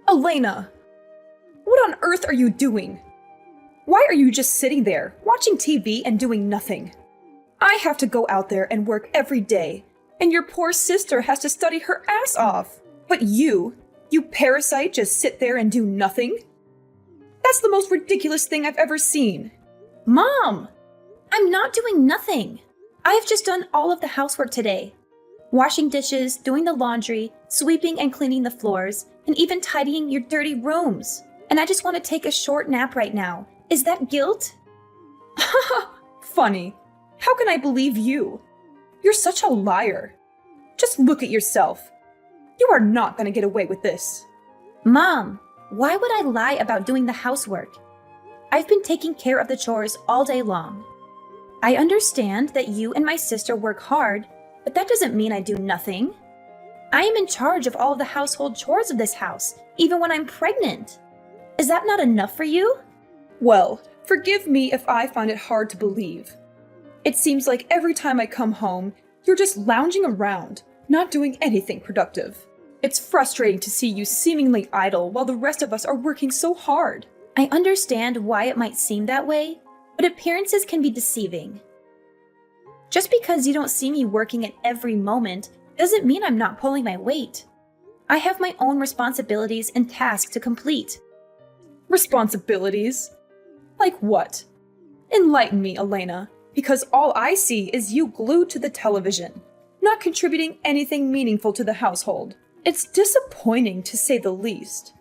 Elena! What on earth are you doing? Why are you just sitting there, watching TV and doing nothing? I have to go out there and work every day, and your poor sister has to study her ass off. But you parasite, just sit there and do nothing? That's the most ridiculous thing I've ever seen. Mom! I'm not doing nothing. I have just done all of the housework today. Washing dishes, doing the laundry, sweeping and cleaning the floors, and even tidying your dirty rooms. And I just want to take a short nap right now. Is that guilt? Funny. How can I believe you? You're such a liar. Just look at yourself. You are not going to get away with this. Mom, why would I lie about doing the housework? I've been taking care of the chores all day long. I understand that you and my sister work hard, but that doesn't mean I do nothing. I am in charge of all of the household chores of this house, even when I'm pregnant. Is that not enough for you? Well, forgive me if I find it hard to believe. It seems like every time I come home, you're just lounging around, not doing anything productive. It's frustrating to see you seemingly idle while the rest of us are working so hard. I understand why it might seem that way, but appearances can be deceiving. Just because you don't see me working at every moment doesn't mean I'm not pulling my weight. I have my own responsibilities and tasks to complete. Responsibilities? Like what? Enlighten me, Elena, because all I see is you glued to the television, not contributing anything meaningful to the household. It's disappointing, to say the least.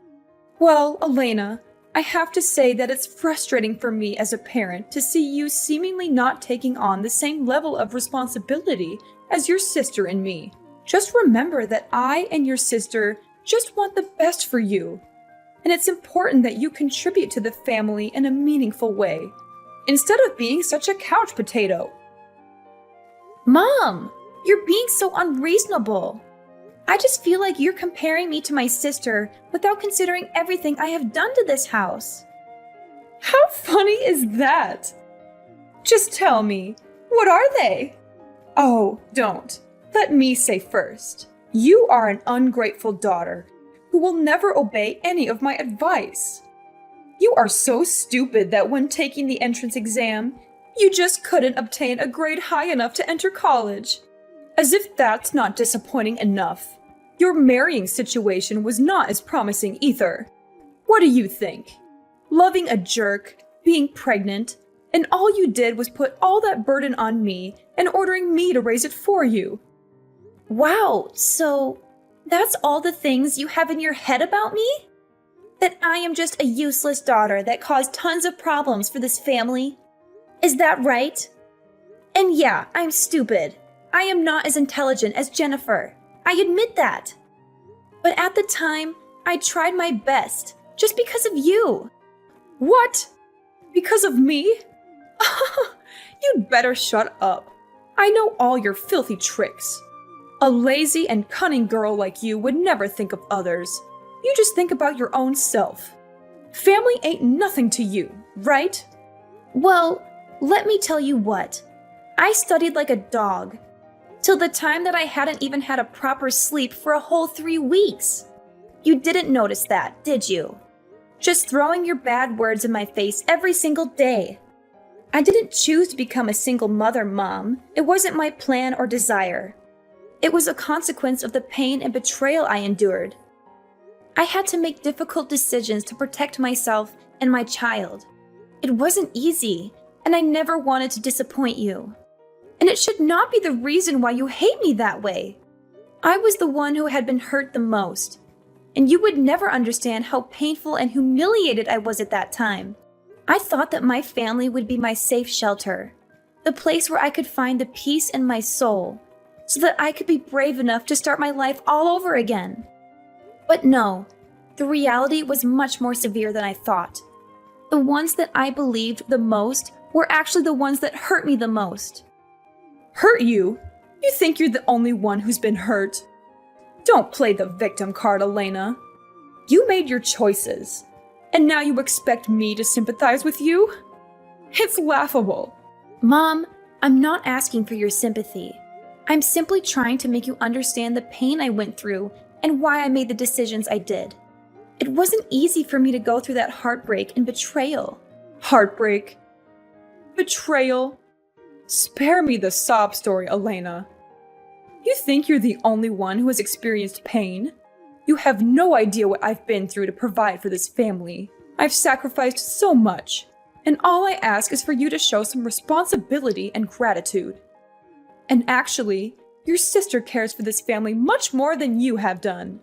Well, Elena, I have to say that it's frustrating for me as a parent to see you seemingly not taking on the same level of responsibility as your sister and me. Just remember that I and your sister just want the best for you. And it's important that you contribute to the family in a meaningful way, instead of being such a couch potato. Mom, you're being so unreasonable. I just feel like you're comparing me to my sister without considering everything I have done to this house. How funny is that? Just tell me, what are they? Oh, don't. Let me say first. You are an ungrateful daughter who will never obey any of my advice. You are so stupid that when taking the entrance exam, you just couldn't obtain a grade high enough to enter college. As if that's not disappointing enough. Your marrying situation was not as promising either. What do you think? Loving a jerk, being pregnant, and all you did was put all that burden on me and ordering me to raise it for you. Wow, so that's all the things you have in your head about me? That I am just a useless daughter that caused tons of problems for this family? Is that right? And yeah, I'm stupid. I am not as intelligent as Jennifer. I admit that. But at the time, I tried my best, just because of you. What? Because of me? You'd better shut up. I know all your filthy tricks. A lazy and cunning girl like you would never think of others. You just think about your own self. Family ain't nothing to you, right? Well, let me tell you what. I studied like a dog. Till the time that I hadn't even had a proper sleep for a whole 3 weeks. You didn't notice that, did you? Just throwing your bad words in my face every single day. I didn't choose to become a single mother, Mom. It wasn't my plan or desire. It was a consequence of the pain and betrayal I endured. I had to make difficult decisions to protect myself and my child. It wasn't easy, and I never wanted to disappoint you. And it should not be the reason why you hate me that way. I was the one who had been hurt the most, and you would never understand how painful and humiliated I was at that time. I thought that my family would be my safe shelter, the place where I could find the peace in my soul, so that I could be brave enough to start my life all over again. But no, the reality was much more severe than I thought. The ones that I believed the most were actually the ones that hurt me the most. Hurt you? You think you're the only one who's been hurt? Don't play the victim card, Elena. You made your choices, and now you expect me to sympathize with you? It's laughable. Mom, I'm not asking for your sympathy. I'm simply trying to make you understand the pain I went through and why I made the decisions I did. It wasn't easy for me to go through that heartbreak and betrayal. Heartbreak. Betrayal. Spare me the sob story, Elena. You think you're the only one who has experienced pain? You have no idea what I've been through to provide for this family. I've sacrificed so much, and all I ask is for you to show some responsibility and gratitude. And actually, your sister cares for this family much more than you have done.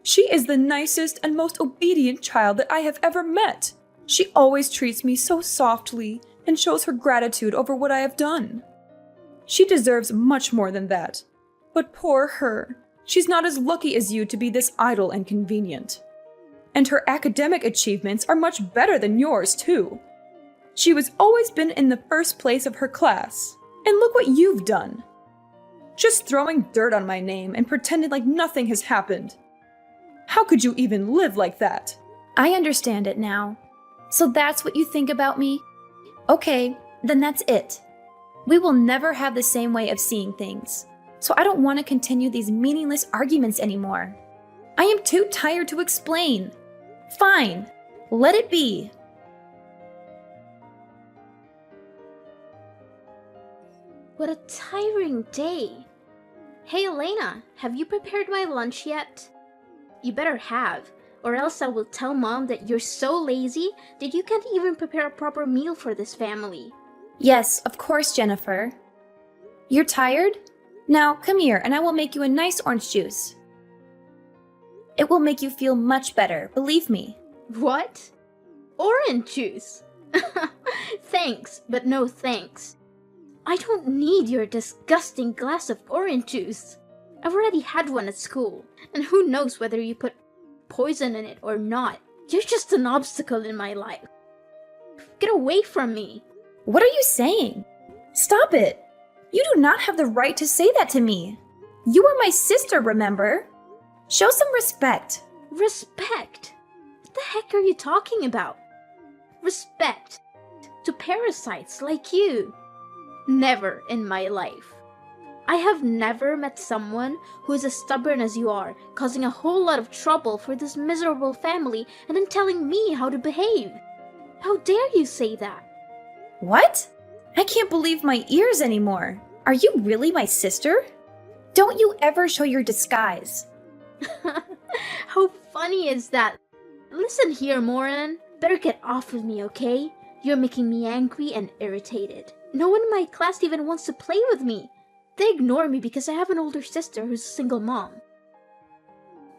She is the nicest and most obedient child that I have ever met. She always treats me so softly and shows her gratitude over what I have done. She deserves much more than that. But poor her, she's not as lucky as you to be this idle and convenient. And her academic achievements are much better than yours, too. She has always been in the first place of her class. And look what you've done. Just throwing dirt on my name and pretending like nothing has happened. How could you even live like that? I understand it now. So that's what you think about me? Okay, then that's it. We will never have the same way of seeing things. So I don't want to continue these meaningless arguments anymore. I am too tired to explain. Fine, let it be. What a tiring day. Hey Elena, have you prepared my lunch yet? You better have, or else I will tell Mom that you're so lazy that you can't even prepare a proper meal for this family. Yes, of course, Jennifer. You're tired? Now come here and I will make you a nice orange juice. It will make you feel much better, believe me. What? Orange juice? Thanks, but no thanks. I don't need your disgusting glass of orange juice. I've already had one at school, and who knows whether you put poison in it or not. You're just an obstacle in my life. Get away from me. What are you saying? Stop it. You do not have the right to say that to me. You are my sister, remember? Show some respect. Respect? What the heck are you talking about? Respect to parasites like you? Never in my life. I have never met someone who is as stubborn as you are, causing a whole lot of trouble for this miserable family and then telling me how to behave. How dare you say that? What? I can't believe my ears anymore. Are you really my sister? Don't you ever show your disguise. How funny is that? Listen here, Moran. Better get off of me, okay? You're making me angry and irritated. No one in my class even wants to play with me. They ignore me because I have an older sister who's a single mom.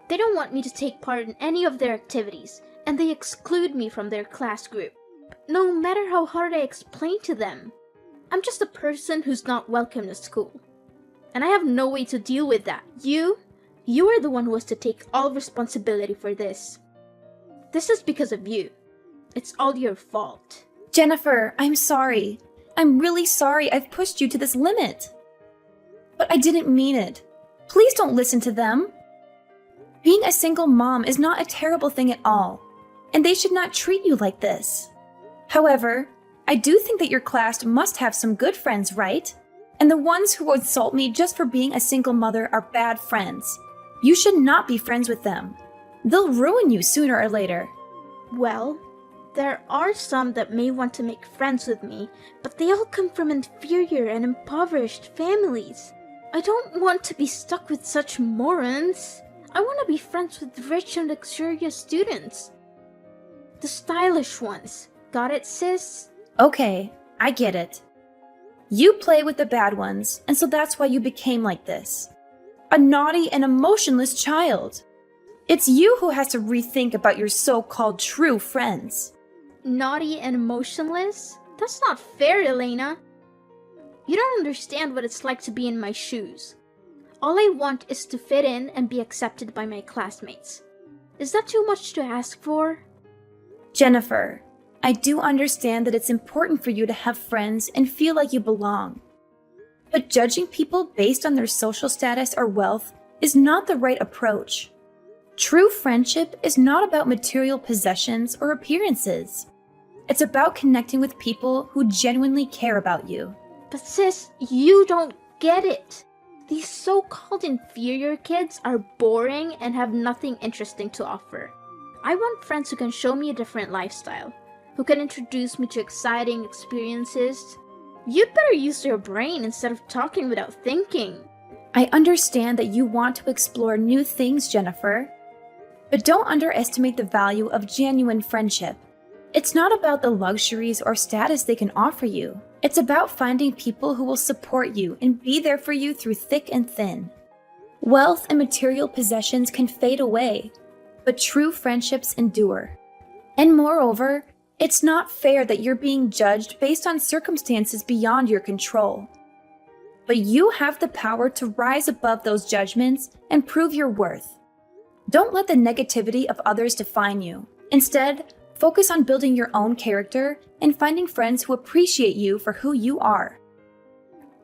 They don't want me to take part in any of their activities, and they exclude me from their class group. No matter how hard I explain to them, I'm just a person who's not welcome to school. And I have no way to deal with that. You are the one who has to take all responsibility for this. This is because of you. It's all your fault. Jennifer, I'm sorry. I'm really sorry I've pushed you to this limit. But I didn't mean it. Please don't listen to them. Being a single mom is not a terrible thing at all, and they should not treat you like this. However, I do think that your class must have some good friends, right? And the ones who insult me just for being a single mother are bad friends. You should not be friends with them. They'll ruin you sooner or later. Well, there are some that may want to make friends with me, but they all come from inferior and impoverished families. I don't want to be stuck with such morons. I want to be friends with rich and luxurious students. The stylish ones. Got it, sis? Okay, I get it. You play with the bad ones, and so that's why you became like this. A naughty and emotionless child. It's you who has to rethink about your so-called true friends. Naughty and emotionless? That's not fair, Elena. You don't understand what it's like to be in my shoes. All I want is to fit in and be accepted by my classmates. Is that too much to ask for? Jennifer, I do understand that it's important for you to have friends and feel like you belong. But judging people based on their social status or wealth is not the right approach. True friendship is not about material possessions or appearances. It's about connecting with people who genuinely care about you. But sis, you don't get it. These so-called inferior kids are boring and have nothing interesting to offer. I want friends who can show me a different lifestyle, who can introduce me to exciting experiences. You'd better use your brain instead of talking without thinking. I understand that you want to explore new things, Jennifer. But don't underestimate the value of genuine friendship. It's not about the luxuries or status they can offer you. It's about finding people who will support you and be there for you through thick and thin. Wealth and material possessions can fade away, but true friendships endure. And moreover, it's not fair that you're being judged based on circumstances beyond your control. But you have the power to rise above those judgments and prove your worth. Don't let the negativity of others define you. Instead, focus on building your own character and finding friends who appreciate you for who you are.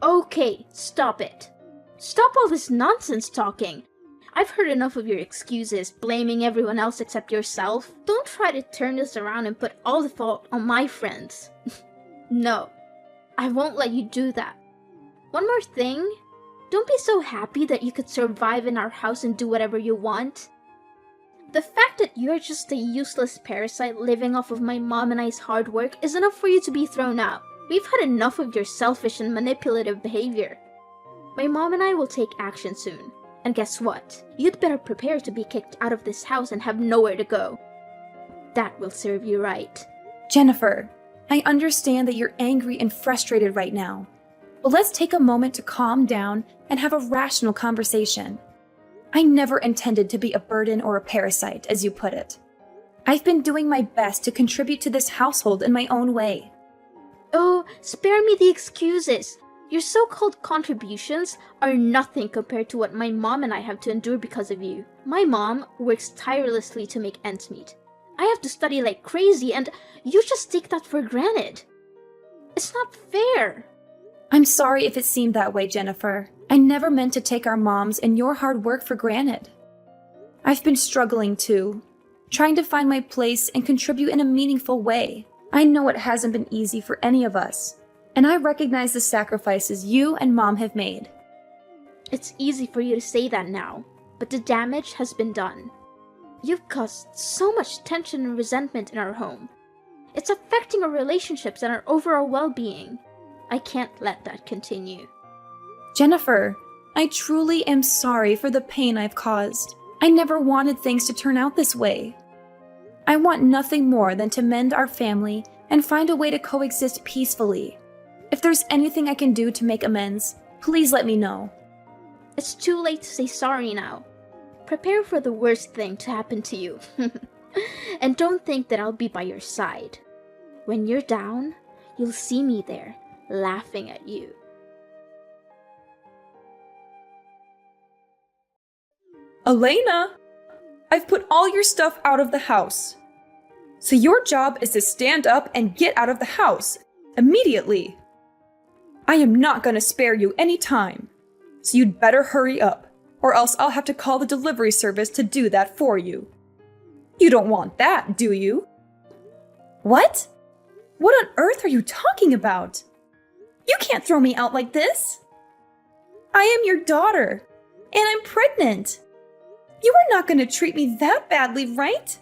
Okay, stop it. Stop all this nonsense talking. I've heard enough of your excuses, blaming everyone else except yourself. Don't try to turn this around and put all the fault on my friends. No, I won't let you do that. One more thing. Don't be so happy that you could survive in our house and do whatever you want. The fact that you're just a useless parasite living off of my mom and I's hard work is enough for you to be thrown out. We've had enough of your selfish and manipulative behavior. My mom and I will take action soon. And guess what? You'd better prepare to be kicked out of this house and have nowhere to go. That will serve you right. Jennifer, I understand that you're angry and frustrated right now. But let's take a moment to calm down and have a rational conversation. I never intended to be a burden or a parasite, as you put it. I've been doing my best to contribute to this household in my own way. Oh, spare me the excuses. Your so-called contributions are nothing compared to what my mom and I have to endure because of you. My mom works tirelessly to make ends meet. I have to study like crazy, and you just take that for granted. It's not fair. I'm sorry if it seemed that way, Jennifer. I never meant to take our moms and your hard work for granted. I've been struggling too, trying to find my place and contribute in a meaningful way. I know it hasn't been easy for any of us, and I recognize the sacrifices you and Mom have made. It's easy for you to say that now, but the damage has been done. You've caused so much tension and resentment in our home. It's affecting our relationships and our overall well-being. I can't let that continue. Jennifer, I truly am sorry for the pain I've caused. I never wanted things to turn out this way. I want nothing more than to mend our family and find a way to coexist peacefully. If there's anything I can do to make amends, please let me know. It's too late to say sorry now. Prepare for the worst thing to happen to you. And don't think that I'll be by your side. When you're down, you'll see me there, laughing at you. Elena, I've put all your stuff out of the house. So your job is to stand up and get out of the house immediately. I am not going to spare you any time. So you'd better hurry up, or else I'll have to call the delivery service to do that for you. You don't want that, do you? What? What on earth are you talking about? You can't throw me out like this. I am your daughter, and I'm pregnant. You are not going to treat me that badly, right?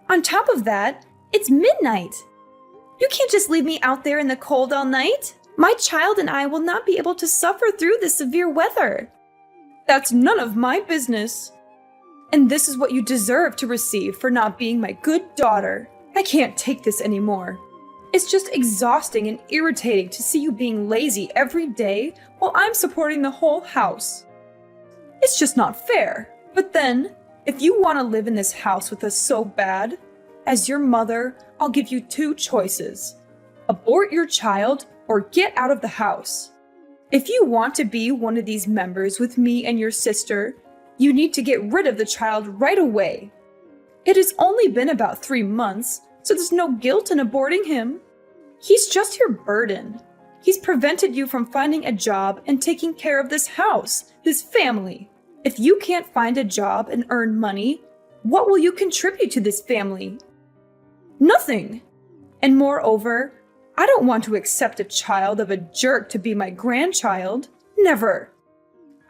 On top of that, it's midnight. You can't just leave me out there in the cold all night. My child and I will not be able to suffer through this severe weather. That's none of my business. And this is what you deserve to receive for not being my good daughter. I can't take this anymore. It's just exhausting and irritating to see you being lazy every day while I'm supporting the whole house. It's just not fair. But then, if you want to live in this house with us so bad, as your mother, I'll give you two choices. Abort your child or get out of the house. If you want to be one of these members with me and your sister, you need to get rid of the child right away. It has only been about 3 months, so there's no guilt in aborting him. He's just your burden. He's prevented you from finding a job and taking care of this house, this family. If you can't find a job and earn money, what will you contribute to this family? Nothing. And moreover, I don't want to accept a child of a jerk to be my grandchild. Never.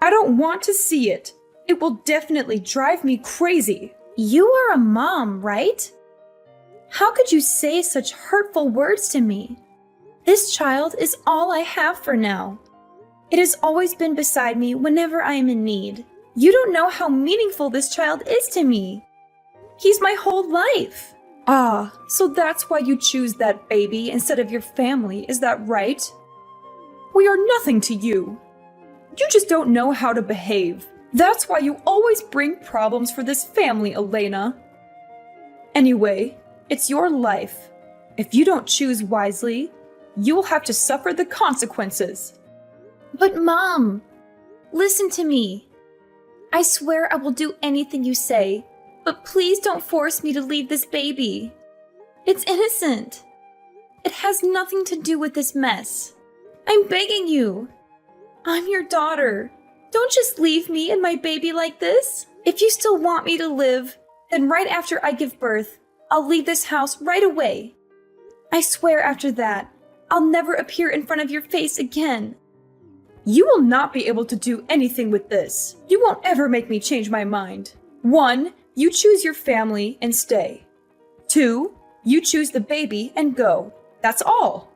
I don't want to see it. It will definitely drive me crazy. You are a mom, right? How could you say such hurtful words to me? This child is all I have for now. It has always been beside me whenever I am in need. You don't know how meaningful this child is to me. He's my whole life. Ah, so that's why you choose that baby instead of your family, is that right? We are nothing to you. You just don't know how to behave. That's why you always bring problems for this family, Elena. Anyway, it's your life. If you don't choose wisely, you will have to suffer the consequences. But Mom, listen to me. I swear I will do anything you say, but please don't force me to leave this baby. It's innocent. It has nothing to do with this mess. I'm begging you. I'm your daughter. Don't just leave me and my baby like this. If you still want me to live, then right after I give birth, I'll leave this house right away. I swear after that, I'll never appear in front of your face again. You will not be able to do anything with this. You won't ever make me change my mind. 1, you choose your family and stay. 2, you choose the baby and go. That's all.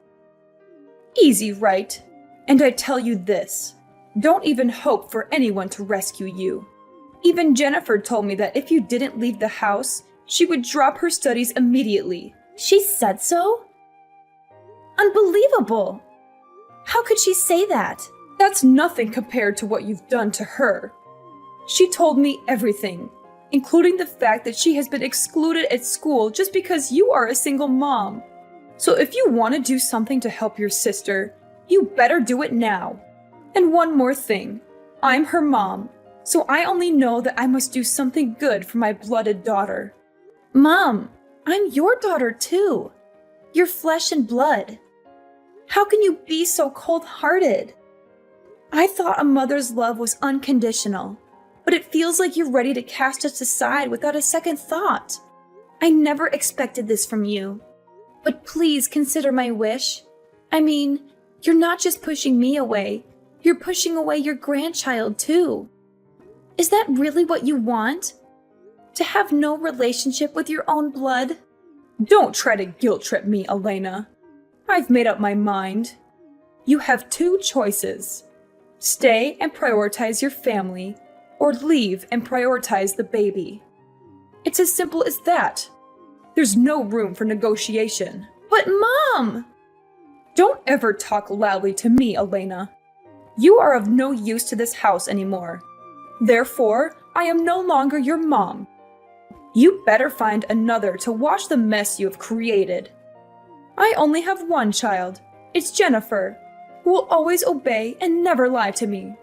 Easy, right? And I tell you this, don't even hope for anyone to rescue you. Even Jennifer told me that if you didn't leave the house, she would drop her studies immediately. She said so? Unbelievable! How could she say that? That's nothing compared to what you've done to her. She told me everything, including the fact that she has been excluded at school just because you are a single mom. So if you want to do something to help your sister, you better do it now. And one more thing, I'm her mom, so I only know that I must do something good for my blooded daughter. Mom, I'm your daughter too. You're flesh and blood. How can you be so cold-hearted? I thought a mother's love was unconditional, but it feels like you're ready to cast us aside without a second thought. I never expected this from you. But please consider my wish. I mean, you're not just pushing me away, you're pushing away your grandchild too. Is that really what you want? To have no relationship with your own blood? Don't try to guilt trip me, Elena. I've made up my mind. You have 2 choices. Stay and prioritize your family, or leave and prioritize the baby. It's as simple as that. There's no room for negotiation. But Mom! Don't ever talk loudly to me, Elena. You are of no use to this house anymore. Therefore, I am no longer your mom. You better find another to wash the mess you have created. I only have one child. It's Jennifer, who will always obey and never lie to me.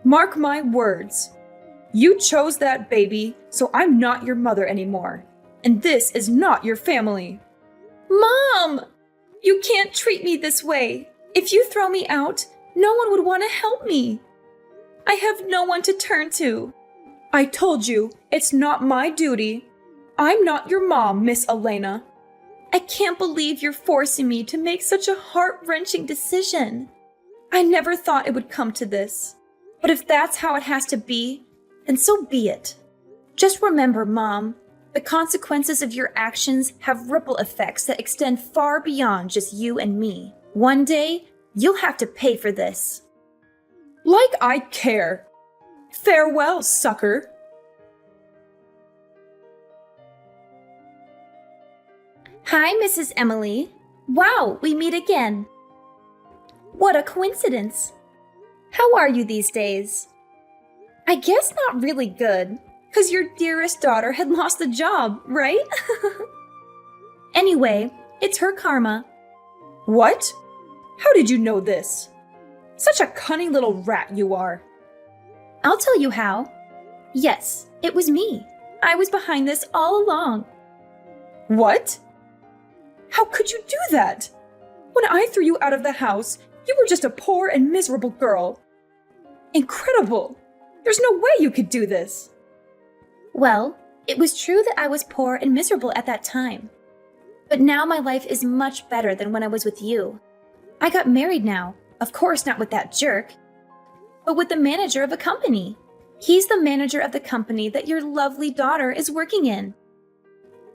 Mark my words. You chose that baby, so I'm not your mother anymore. And this is not your family. Mom! You can't treat me this way. If you throw me out, no one would want to help me. I have no one to turn to. I told you, it's not my duty. I'm not your mom, Miss Elena. I can't believe you're forcing me to make such a heart-wrenching decision. I never thought it would come to this. But if that's how it has to be, then so be it. Just remember, Mom, the consequences of your actions have ripple effects that extend far beyond just you and me. One day, you'll have to pay for this. Like I care. Farewell, sucker. Hi, Mrs. Emily. Wow, we meet again. What a coincidence. How are you these days? I guess not really good, because your dearest daughter had lost the job, right? Anyway, it's her karma. What? How did you know this? Such a cunning little rat you are. I'll tell you how. Yes, it was me. I was behind this all along. What? How could you do that? When I threw you out of the house, you were just a poor and miserable girl. Incredible! There's no way you could do this. Well, it was true that I was poor and miserable at that time. But now my life is much better than when I was with you. I got married now, of course not with that jerk, but with the manager of a company. He's the manager of the company that your lovely daughter is working in.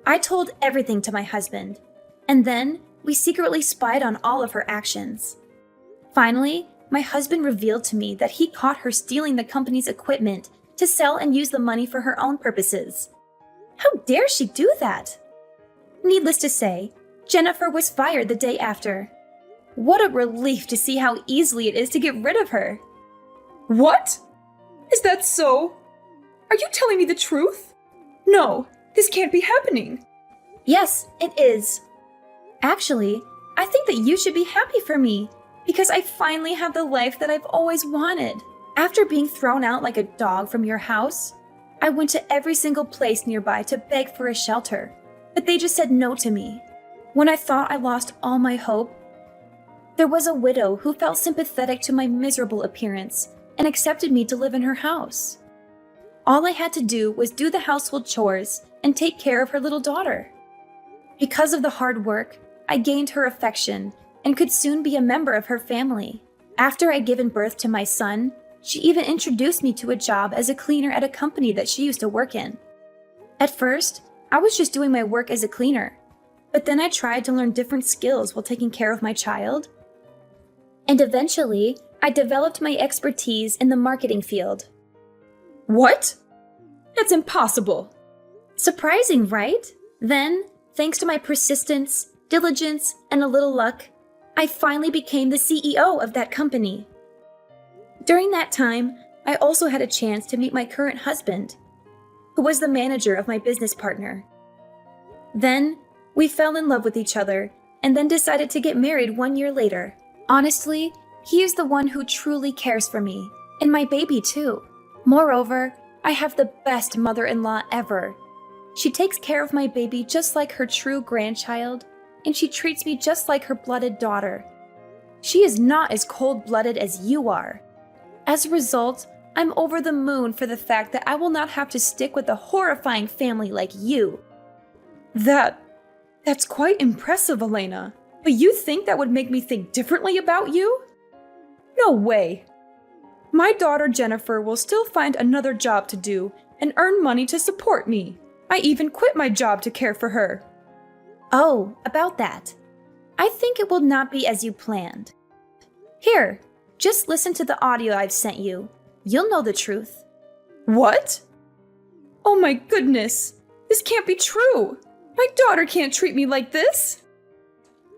I told everything to my husband, and then we secretly spied on all of her actions. Finally, my husband revealed to me that he caught her stealing the company's equipment to sell and use the money for her own purposes. How dare she do that? Needless to say, Jennifer was fired the day after. What a relief to see how easily it is to get rid of her. What? Is that so? Are you telling me the truth? No, this can't be happening. Yes, it is. Actually, I think that you should be happy for me, because I finally have the life that I've always wanted. After being thrown out like a dog from your house, I went to every single place nearby to beg for a shelter, but they just said no to me. When I thought I lost all my hope, there was a widow who felt sympathetic to my miserable appearance and accepted me to live in her house. All I had to do was do the household chores and take care of her little daughter. Because of the hard work, I gained her affection and could soon be a member of her family. After I'd given birth to my son, she even introduced me to a job as a cleaner at a company that she used to work in. At first, I was just doing my work as a cleaner, but then I tried to learn different skills while taking care of my child. And eventually, I developed my expertise in the marketing field. What? That's impossible. Surprising, right? Then, thanks to my persistence, diligence, and a little luck, I finally became the CEO of that company. During that time, I also had a chance to meet my current husband, who was the manager of my business partner. Then, we fell in love with each other and then decided to get married 1 year later. Honestly, he is the one who truly cares for me, and my baby too. Moreover, I have the best mother-in-law ever. She takes care of my baby just like her true grandchild, and she treats me just like her blooded daughter. She is not as cold-blooded as you are. As a result, I'm over the moon for the fact that I will not have to stick with a horrifying family like you. That's quite impressive, Elena. But you think that would make me think differently about you? No way. My daughter Jennifer will still find another job to do and earn money to support me. I even quit my job to care for her. Oh, about that. I think it will not be as you planned. Here, just listen to the audio I've sent you. You'll know the truth. What? Oh my goodness. This can't be true. My daughter can't treat me like this.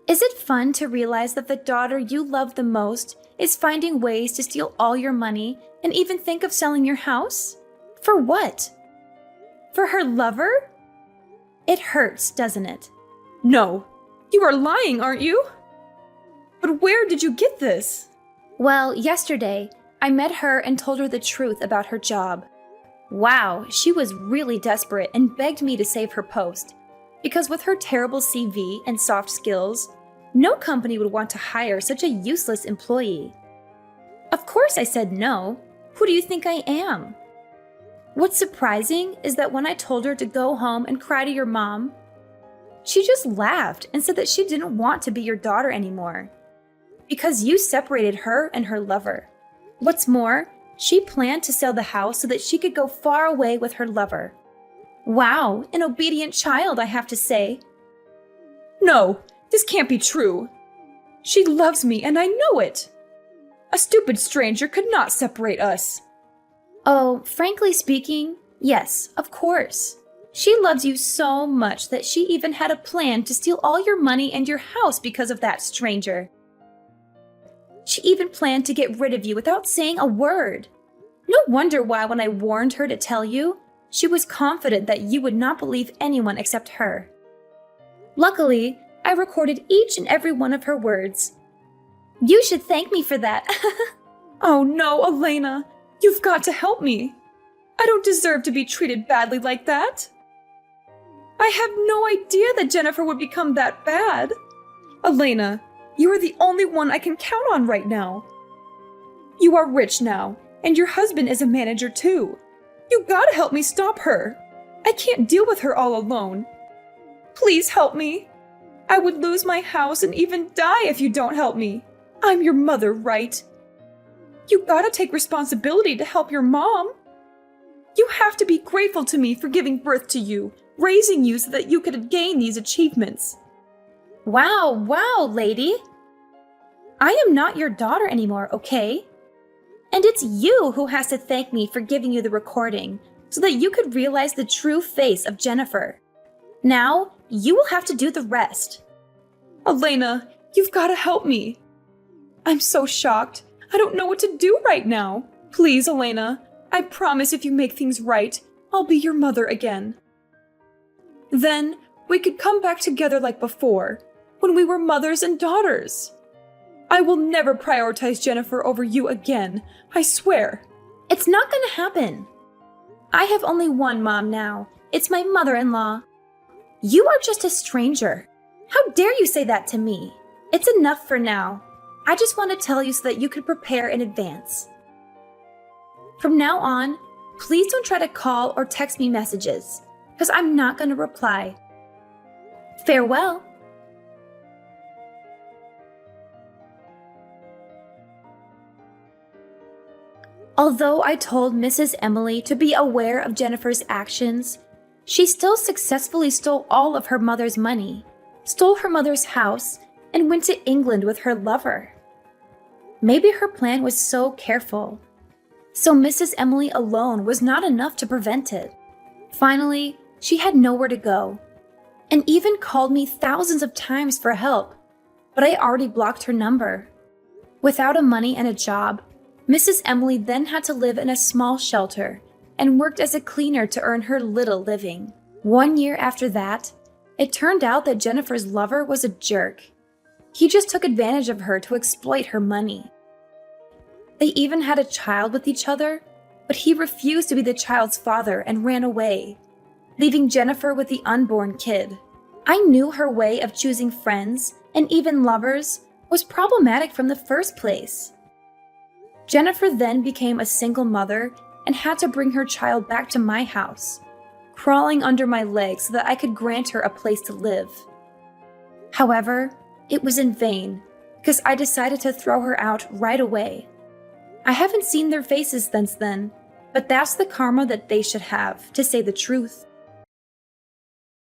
Is it fun to realize that the daughter you love the most is finding ways to steal all your money and even think of selling your house? For what? For her lover? It hurts, doesn't it? No. You are lying, aren't you? But where did you get this? Well, yesterday, I met her and told her the truth about her job. Wow, she was really desperate and begged me to save her post. Because with her terrible CV and soft skills, no company would want to hire such a useless employee. Of course I said no. Who do you think I am? What's surprising is that when I told her to go home and cry to your mom, she just laughed and said that she didn't want to be your daughter anymore. Because you separated her and her lover. What's more, she planned to sell the house so that she could go far away with her lover. Wow, an obedient child, I have to say. No, this can't be true. She loves me and I know it. A stupid stranger could not separate us. Oh, frankly speaking, yes, of course. She loves you so much that she even had a plan to steal all your money and your house because of that stranger. She even planned to get rid of you without saying a word. No wonder why when I warned her to tell you, she was confident that you would not believe anyone except her. Luckily, I recorded each and every one of her words. You should thank me for that. Oh no, Elena, you've got to help me. I don't deserve to be treated badly like that. I have no idea that Jennifer would become that bad. Elena, you are the only one I can count on right now. You are rich now, and your husband is a manager too. You gotta help me stop her. I can't deal with her all alone. Please help me. I would lose my house and even die if you don't help me. I'm your mother, right? You gotta take responsibility to help your mom. You have to be grateful to me for giving birth to you, raising you so that you could gain these achievements. Wow, lady. I am not your daughter anymore, okay? And it's you who has to thank me for giving you the recording so that you could realize the true face of Jennifer. Now, you will have to do the rest. Elena, you've got to help me. I'm so shocked. I don't know what to do right now. Please, Elena, I promise if you make things right, I'll be your mother again. Then we could come back together like before, when we were mothers and daughters. I will never prioritize Jennifer over you again, I swear. It's not gonna happen. I have only one mom now. It's my mother-in-law. You are just a stranger. How dare you say that to me? It's enough for now. I just want to tell you so that you could prepare in advance. From now on, please don't try to call or text me messages, because I'm not going to reply. Farewell. Although I told Mrs. Emily to be aware of Jennifer's actions, she still successfully stole all of her mother's money, stole her mother's house, and went to England with her lover. Maybe her plan was so careful. So Mrs. Emily alone was not enough to prevent it. Finally, she had nowhere to go, and even called me thousands of times for help, but I already blocked her number. Without a money and a job, Mrs. Emily then had to live in a small shelter and worked as a cleaner to earn her little living. 1 year after that, it turned out that Jennifer's lover was a jerk. He just took advantage of her to exploit her money. They even had a child with each other, but he refused to be the child's father and ran away, leaving Jennifer with the unborn kid. I knew her way of choosing friends, and even lovers, was problematic from the first place. Jennifer then became a single mother and had to bring her child back to my house, crawling under my legs so that I could grant her a place to live. However, it was in vain, because I decided to throw her out right away. I haven't seen their faces since then, but that's the karma that they should have, to say the truth.